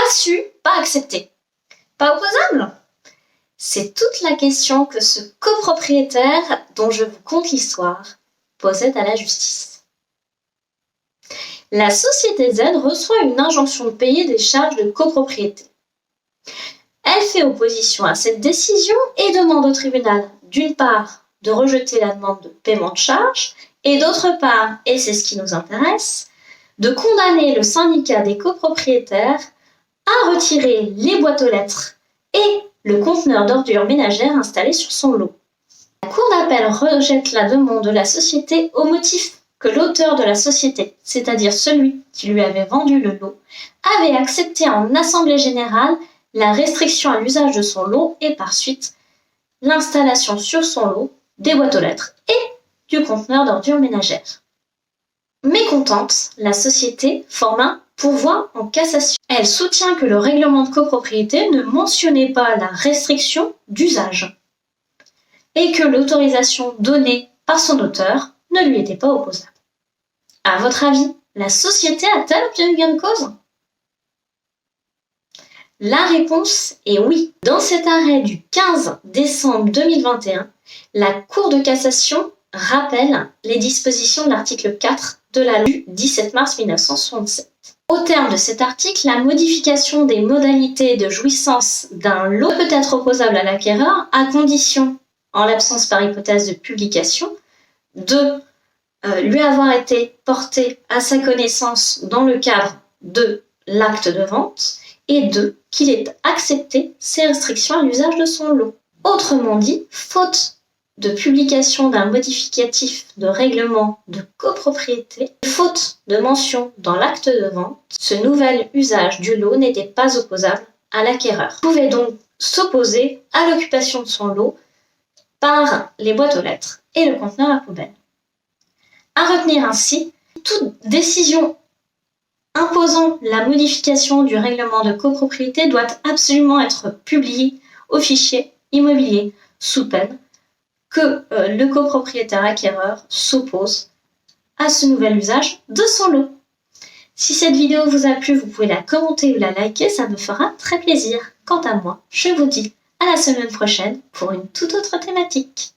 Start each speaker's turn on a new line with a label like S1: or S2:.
S1: su, pas accepté. Pas opposable? C'est toute la question que ce copropriétaire, dont je vous conte l'histoire, posait à la justice. La société Z reçoit une injonction de payer des charges de copropriété. Elle fait opposition à cette décision et demande au tribunal, d'une part, de rejeter la demande de paiement de charges, et d'autre part, et c'est ce qui nous intéresse, de condamner le syndicat des copropriétaires à retirer les boîtes aux lettres et le conteneur d'ordures ménagères installé sur son lot. La Cour d'appel rejette la demande de la société au motif que l'auteur de la société, c'est-à-dire celui qui lui avait vendu le lot, avait accepté en assemblée générale la restriction à l'usage de son lot et par suite l'installation sur son lot des boîtes aux lettres et du conteneur d'ordures ménagères. Mécontente, la société forme un pourvoi en cassation. Elle soutient que le règlement de copropriété ne mentionnait pas la restriction d'usage et que l'autorisation donnée par son auteur ne lui était pas opposable. À votre avis, la société a-t-elle obtenu gain de cause? La réponse est oui. Dans cet arrêt du 15 décembre 2021, la Cour de cassation rappelle les dispositions de l'article 4 de la loi du 17 mars 1967. Au terme de cet article, la modification des modalités de jouissance d'un lot peut être opposable à l'acquéreur à condition, en l'absence par hypothèse de publication, de lui avoir été porté à sa connaissance dans le cadre de l'acte de vente et qu'il ait accepté ces restrictions à l'usage de son lot. Autrement dit, faute de publication d'un modificatif de règlement de copropriété, faute de mention dans l'acte de vente, ce nouvel usage du lot n'était pas opposable à l'acquéreur. Il pouvait donc s'opposer à l'occupation de son lot par les boîtes aux lettres et le conteneur à poubelle. À retenir ainsi, toute décision imposant la modification du règlement de copropriété doit absolument être publiée au fichier immobilier sous peine que le copropriétaire acquéreur s'oppose à ce nouvel usage de son lot. Si cette vidéo vous a plu, vous pouvez la commenter ou la liker, ça me fera très plaisir. Quant à moi, je vous dis à la semaine prochaine pour une toute autre thématique.